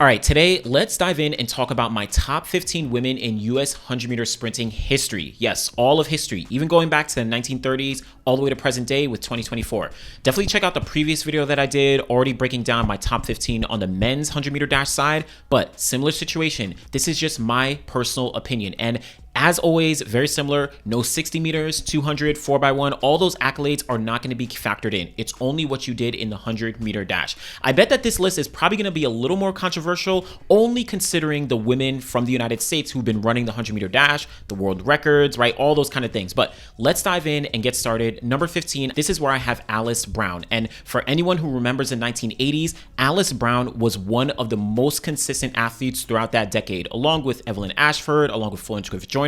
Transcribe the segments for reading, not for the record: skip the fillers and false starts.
All right, today let's dive in and talk about my top 15 women in US 100 meter sprinting history. Yes, all of history, even going back to the 1930s all the way to present day with 2024. Definitely check out the previous video that I did, already breaking down my top 15 on the men's 100 meter dash side, but similar situation. This is just my personal opinion. And as always, very similar, no 60 meters, 200, 4x1, all those accolades are not going to be factored in. It's only what you did in the 100 meter dash. I bet that this list is probably going to be a little more controversial, only considering the women from the United States who've been running the 100 meter dash, the world records, right? All those kind of things. But let's dive in and get started. Number 15, this is where I have Alice Brown. And for anyone who remembers the 1980s, Alice Brown was one of the most consistent athletes throughout that decade, along with Evelyn Ashford, along with Florence Griffith-Joyner.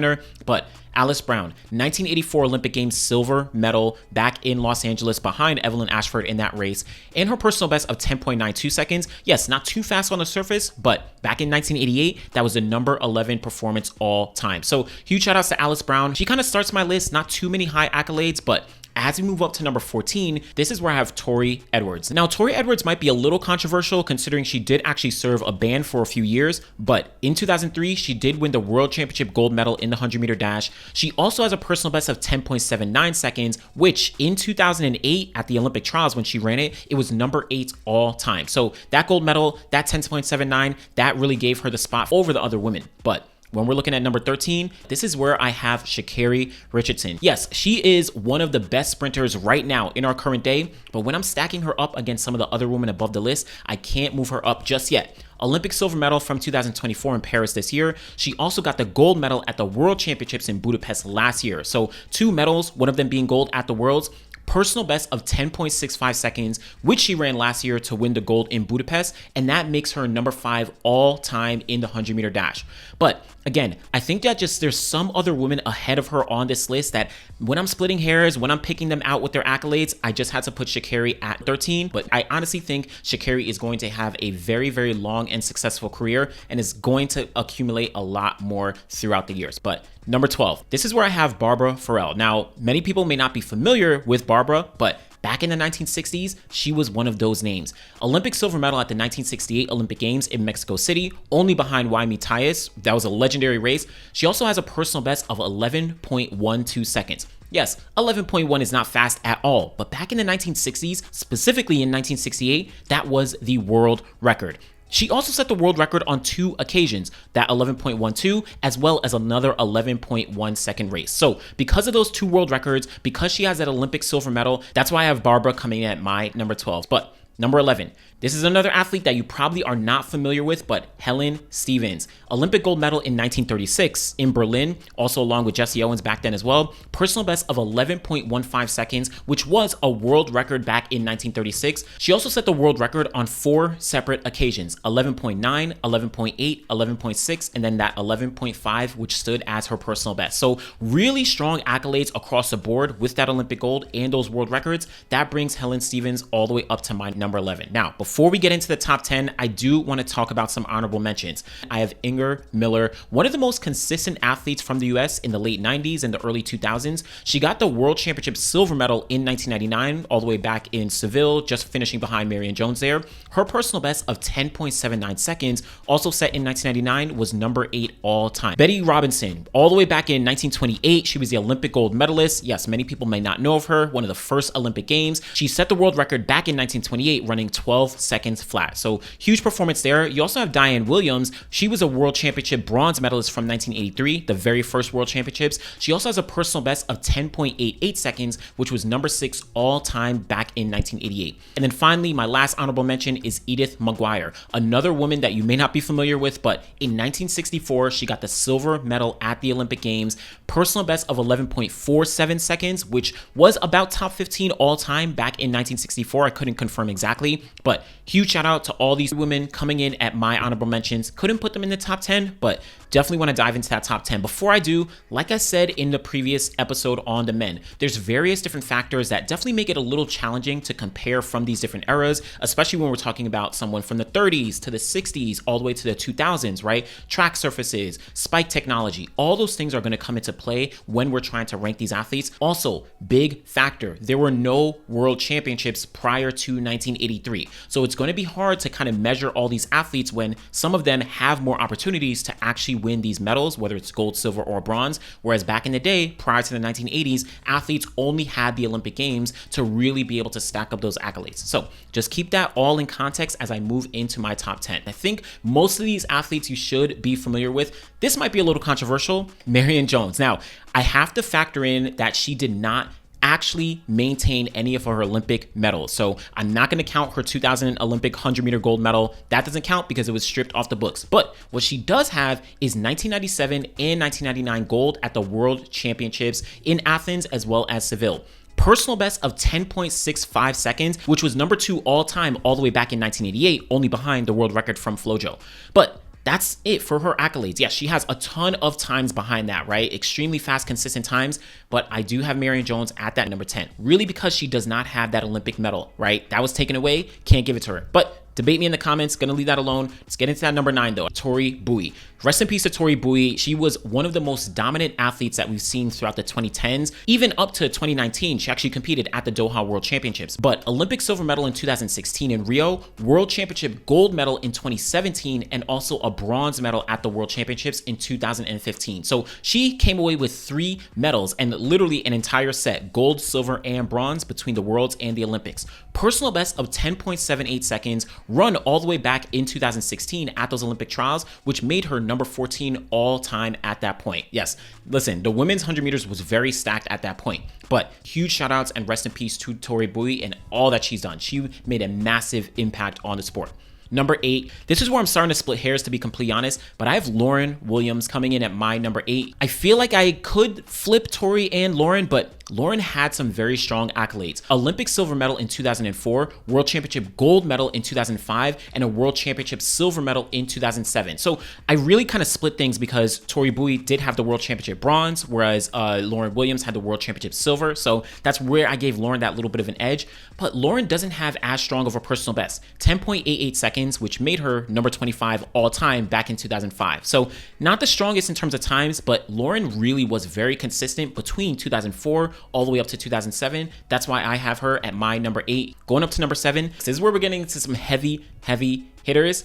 But Alice Brown, 1984 Olympic Games silver medal back in Los Angeles behind Evelyn Ashford in that race, and her personal best of 10.92 seconds. Yes, not too fast on the surface, but back in 1988, that was the number 11 performance all time. So huge shout outs to Alice Brown. She kind of starts my list, not too many high accolades, but as we move up to number 14, this is where I have Tori Edwards. Now, Tori Edwards might be a little controversial considering she did actually serve a ban for a few years, but in 2003, she did win the World Championship gold medal in the 100 meter dash. She also has a personal best of 10.79 seconds, which in 2008 at the Olympic trials when she ran it, it was number 8 all time. So that gold medal, that 10.79, that really gave her the spot over the other women. But when we're looking at number 13, this is where I have Sha'carri Richardson. Yes, she is one of the best sprinters right now in our current day, but when I'm stacking her up against some of the other women above the list, I can't move her up just yet. Olympic silver medal from 2024 in Paris this year. She also got the gold medal at the World Championships in Budapest last year. So 2 medals, one of them being gold at the Worlds. Personal best of 10.65 seconds, which she ran last year to win the gold in Budapest, and that makes her number 5 all time in the 100 meter dash. But again, I think that just there's some other women ahead of her on this list that when I'm splitting hairs, when I'm picking them out with their accolades, I just had to put Sha'carri at 13. But I honestly think Sha'carri is going to have a very, very long and successful career and is going to accumulate a lot more throughout the years. But number 12, this is where I have Barbara Farrell. Now, many people may not be familiar with Barbara, but back in the 1960s, she was one of those names. Olympic silver medal at the 1968 Olympic Games in Mexico City, only behind Jaime Tyus. That was a legendary race. She also has a personal best of 11.12 seconds. Yes, 11.1 is not fast at all, but back in the 1960s, specifically in 1968, that was the world record. She also set the world record on 2 occasions, that 11.12 as well as another 11.1 second race. So because of those 2 world records, because she has that Olympic silver medal, that's why I have Barbara coming in at my number 12. But number 11, this is another athlete that you probably are not familiar with, but Helen Stevens. Olympic gold medal in 1936 in Berlin, also along with Jesse Owens back then as well. Personal best of 11.15 seconds, which was a world record back in 1936. She also set the world record on 4 separate occasions, 11.9, 11.8, 11.6, and then that 11.5, which stood as her personal best. So really strong accolades across the board with that Olympic gold and those world records. That brings Helen Stevens all the way up to my number 11. Now, before we get into the top 10, I do want to talk about some honorable mentions. I have Inger Miller, one of the most consistent athletes from the US in the late 90s and the early 2000s. She got the World Championship silver medal in 1999, all the way back in Seville, just finishing behind Marion Jones there. Her personal best of 10.79 seconds, also set in 1999, was number 8 all time. Betty Robinson, all the way back in 1928, she was the Olympic gold medalist. Yes, many people may not know of her, one of the first Olympic Games. She set the world record back in 1928, running 12 seconds flat. So huge performance there. You also have Diane Williams. She was a World Championship bronze medalist from 1983, the very first World Championships. She also has a personal best of 10.88 seconds, which was number 6 all time back in 1988. And then finally, my last honorable mention is Edith Maguire, another woman that you may not be familiar with, but in 1964, she got the silver medal at the Olympic Games, personal best of 11.47 seconds, which was about top 15 all time back in 1964. I couldn't confirm exactly, but huge shout out to all these women coming in at my honorable mentions. Couldn't put them in the top 10, but definitely want to dive into that top 10. Before I do, like I said in the previous episode on the men, there's various different factors that definitely make it a little challenging to compare from these different eras, especially when we're talking about someone from the 30s to the 60s, all the way to the 2000s, right? Track surfaces, spike technology, all those things are going to come into play when we're trying to rank these athletes. Also, big factor, there were no world championships prior to 1983. So it's going to be hard to kind of measure all these athletes when some of them have more opportunities to actually win these medals, whether it's gold, silver, or bronze. Whereas back in the day, prior to the 1980s, athletes only had the Olympic Games to really be able to stack up those accolades. So just keep that all in context as I move into my top 10. I think most of these athletes you should be familiar with. This might be a little controversial. Marion Jones. Now, I have to factor in that she did not actually maintain any of her Olympic medals. So I'm not going to count her 2000 Olympic 100-meter gold medal. That doesn't count because it was stripped off the books. But what she does have is 1997 and 1999 gold at the World Championships in Athens as well as Seville. Personal best of 10.65 seconds, which was number 2 all time all the way back in 1988, only behind the world record from Flojo. But that's it for her accolades. Yes, she has a ton of times behind that, right? Extremely fast, consistent times, but I do have Marion Jones at that number 10, really because she does not have that Olympic medal, right? That was taken away, can't give it to her. But debate me in the comments, gonna leave that alone. Let's get into that number 9 though, Tori Bowie. Rest in peace to Tori Bowie. She was one of the most dominant athletes that we've seen throughout the 2010s. Even up to 2019, she actually competed at the Doha World Championships. But Olympic silver medal in 2016 in Rio, World Championship gold medal in 2017, and also a bronze medal at the World Championships in 2015. So she came away with 3 medals and literally an entire set, gold, silver, and bronze between the Worlds and the Olympics. Personal best of 10.78 seconds, run all the way back in 2016 at those Olympic trials, which made her number 14 all time at that point. Yes, listen, the women's 100 meters was very stacked at that point, but huge shout outs and rest in peace to Tori Bowie and all that she's done. She made a massive impact on the sport. Number 8, this is where I'm starting to split hairs, to be completely honest, but I have Lauren Williams coming in at my number 8. I feel like I could flip Tori and Lauren, but Lauren had some very strong accolades. Olympic silver medal in 2004, World Championship gold medal in 2005, and a World Championship silver medal in 2007. So I really kind of split things because Tori Bowie did have the World Championship bronze, whereas Lauren Williams had the World Championship silver. So that's where I gave Lauren that little bit of an edge. But Lauren doesn't have as strong of a personal best, 10.88 seconds, which made her number 25 all time back in 2005. So not the strongest in terms of times, but Lauren really was very consistent between 2004 all the way up to 2007. That's why I have her at my number 8. Going up to number 7, this is where we're getting into some heavy hitters.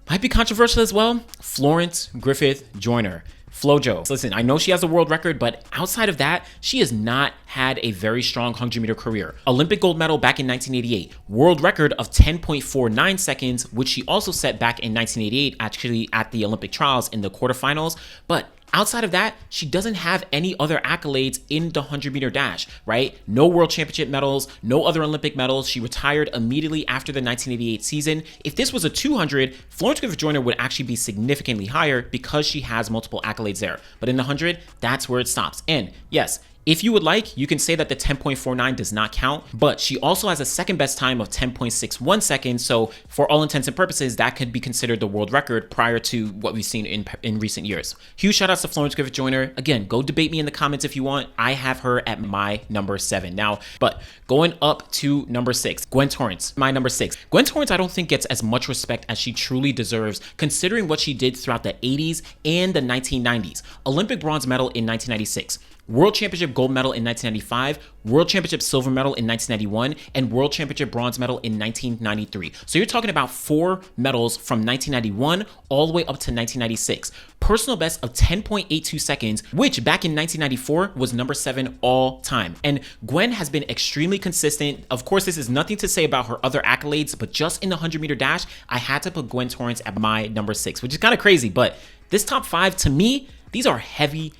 Might be controversial as well. Florence Griffith-Joyner. Flojo. Listen, I know she has a world record, but outside of that, she has not had a very strong 100-meter career. Olympic gold medal back in 1988, world record of 10.49 seconds, which she also set back in 1988, actually at the Olympic trials in the quarterfinals. But outside of that, she doesn't have any other accolades in the 100-meter dash, right? No world championship medals, no other Olympic medals. She retired immediately after the 1988 season. If this was a 200, Florence Griffith-Joyner would actually be significantly higher because she has multiple accolades there. But in the 100, that's where it stops. And yes, if you would like, you can say that the 10.49 does not count, but she also has a second best time of 10.61 seconds. So for all intents and purposes, that could be considered the world record prior to what we've seen in recent years. Huge shout outs to Florence Griffith-Joyner. Again, go debate me in the comments if you want. I have her at my number 7 now, but going up to number 6, Gwen Torrence, my number 6. Gwen Torrence, I don't think gets as much respect as she truly deserves, considering what she did throughout the 80s and the 1990s. Olympic bronze medal in 1996. World Championship gold medal in 1995, World Championship silver medal in 1991, and World Championship bronze medal in 1993. So you're talking about 4 medals from 1991 all the way up to 1996. Personal best of 10.82 seconds, which back in 1994 was number 7 all time. And Gwen has been extremely consistent. Of course, this is nothing to say about her other accolades, but just in the 100-meter dash, I had to put Gwen Torrence at my number 6, which is kind of crazy. But this top 5, to me, these are heavy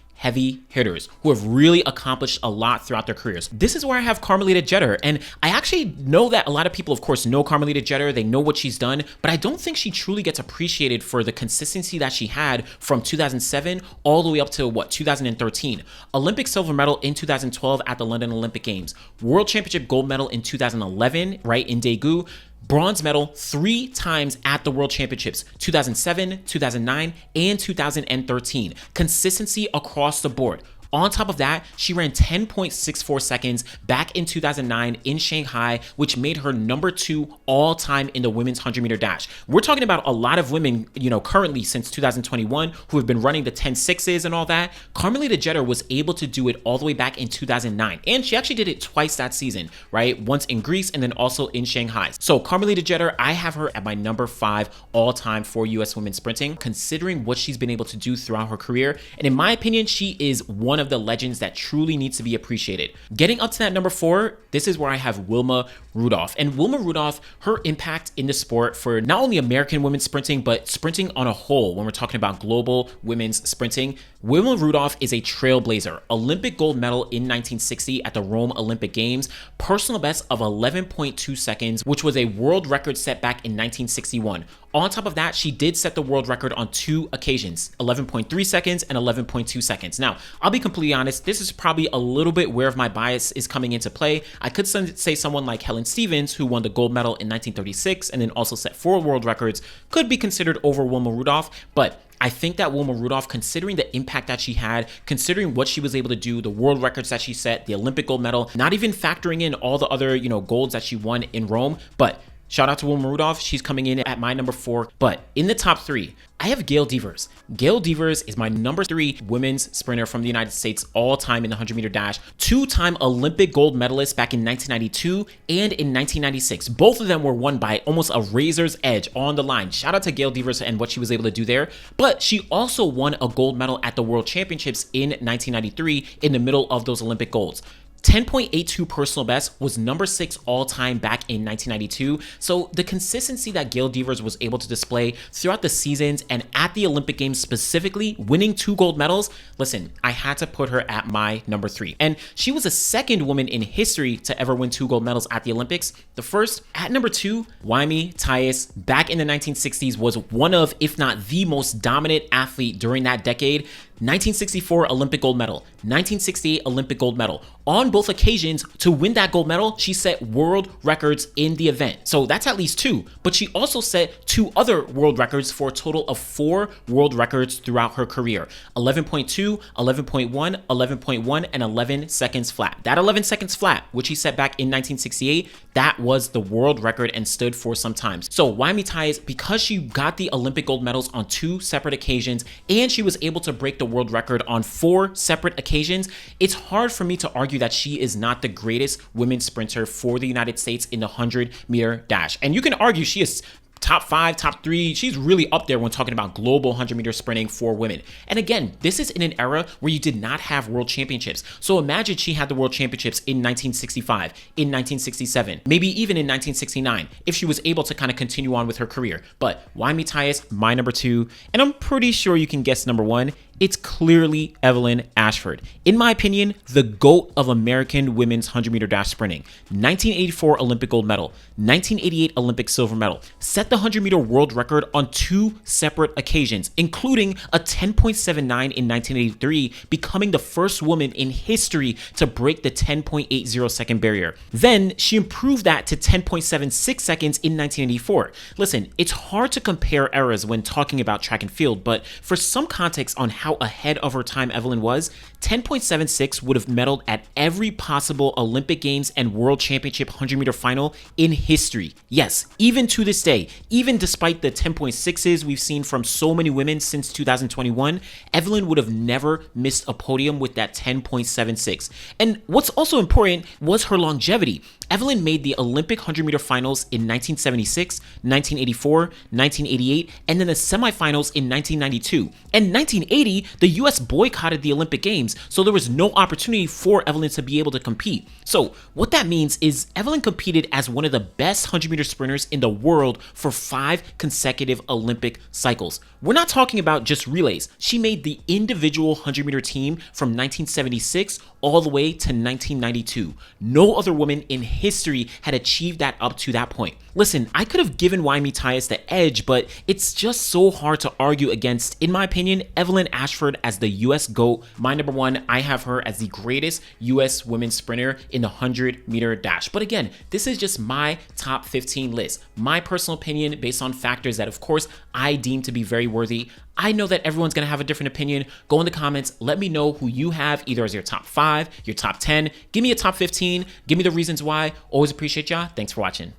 hitters who have really accomplished a lot throughout their careers. This is where I have Carmelita Jeter, and I actually know that a lot of people, of course, know Carmelita Jeter. They know what she's done, but I don't think she truly gets appreciated for the consistency that she had from 2007 all the way up to 2013. Olympic silver medal in 2012 at the London Olympic Games. World Championship gold medal in 2011, right, in Daegu. Bronze medal 3 times at the World Championships, 2007, 2009, and 2013. Consistency across the board. On top of that, she ran 10.64 seconds back in 2009 in Shanghai, which made her number 2 all time in the women's 100-meter dash. We're talking about a lot of women, currently since 2021 who have been running the 10.6s and all that. Carmelita Jeter was able to do it all the way back in 2009, and she actually did it twice that season, right? Once in Greece and then also in Shanghai. So Carmelita Jeter, I have her at my number 5 all time for US women's sprinting, considering what she's been able to do throughout her career. And in my opinion, she is one of the legends that truly needs to be appreciated. Getting up to that number 4, this is where I have Wilma Rudolph. And Wilma Rudolph, her impact in the sport for not only American women's sprinting, but sprinting on a whole, when we're talking about global women's sprinting, Wilma Rudolph is a trailblazer. Olympic gold medal in 1960 at the Rome Olympic Games, personal best of 11.2 seconds, which was a world record set back in 1961. On top of that, she did set the world record on 2 occasions, 11.3 seconds and 11.2 seconds. Now, I'll be completely honest, this is probably a little bit where my bias is coming into play. I could say someone like Helen Stevens, who won the gold medal in 1936 and then also set 4 world records, could be considered over Wilma Rudolph, but I think that Wilma Rudolph, considering the impact that she had, considering what she was able to do, the world records that she set, the Olympic gold medal, not even factoring in all the other, golds that she won in Rome, but shout out to Wilma Rudolph. She's coming in at my number 4. But in the top 3, I have Gail Devers. Gail Devers is my number 3 women's sprinter from the United States all time in the 100-meter dash. 2-time Olympic gold medalist back in 1992 and in 1996. Both of them were won by almost a razor's edge on the line. Shout out to Gail Devers and what she was able to do there. But she also won a gold medal at the World Championships in 1993 in the middle of those Olympic golds. 10.82 personal best, was number 6 all time back in 1992. So the consistency that Gail Devers was able to display throughout the seasons and at the Olympic Games specifically, winning 2 gold medals, listen, I had to put her at my number 3. And she was the second woman in history to ever win 2 gold medals at the Olympics. The first, at number 2, Waimi Thais, back in the 1960s, was one of, if not the most dominant athlete during that decade. 1964 Olympic gold medal, 1968 Olympic gold medal. On both occasions, to win that gold medal, she set world records in the event. So that's at least 2, but she also set 2 other world records for a total of 4 world records throughout her career. 11.2, 11.1, 11.1, and 11 seconds flat. That 11 seconds flat, which she set back in 1968, that was the world record and stood for some time. So Waimi Thais, because she got the Olympic gold medals on 2 separate occasions, and she was able to break the world record on 4 separate occasions, it's hard for me to argue that she is not the greatest women's sprinter for the United States in the 100-meter dash. And you can argue she is top 5, top 3. She's really up there when talking about global 100-meter sprinting for women. And again, this is in an era where you did not have world championships. So imagine she had the world championships in 1965, in 1967, maybe even in 1969, if she was able to kind of continue on with her career. But Waimi Thais, my number 2, and I'm pretty sure you can guess number 1. It's clearly Evelyn Ashford. In my opinion, the GOAT of American women's 100-meter dash sprinting. 1984 Olympic gold medal, 1988 Olympic silver medal, set the 100-meter world record on 2 separate occasions, including a 10.79 in 1983, becoming the first woman in history to break the 10.80 second barrier. Then she improved that to 10.76 seconds in 1984. Listen, it's hard to compare eras when talking about track and field, but for some context on how ahead of her time Evelyn was, 10.76 would have medaled at every possible Olympic Games and World Championship 100-meter final in history. Yes, even to this day, even despite the 10.6s we've seen from so many women since 2021, Evelyn would have never missed a podium with that 10.76. And what's also important was her longevity. Evelyn made the Olympic 100-meter finals in 1976, 1984, 1988, and then the semifinals in 1992. And 1980, the US boycotted the Olympic Games, so there was no opportunity for Evelyn to be able to compete. So what that means is Evelyn competed as one of the best 100-meter sprinters in the world for 5 consecutive Olympic cycles. We're not talking about just relays. She made the individual 100-meter team from 1976 all the way to 1992. No other woman in history had achieved that up to that point. Listen, I could have given Waimi Thais the edge, but it's just so hard to argue against, in my opinion, Evelyn Ashford Ashford as the US GOAT. My number one, I have her as the greatest US women's sprinter in the 100-meter dash. But again, this is just my top 15 list. My personal opinion based on factors that, of course, I deem to be very worthy. I know that everyone's going to have a different opinion. Go in the comments. Let me know who you have either as your top 5, your top 10. Give me a top 15. Give me the reasons why. Always appreciate y'all. Thanks for watching.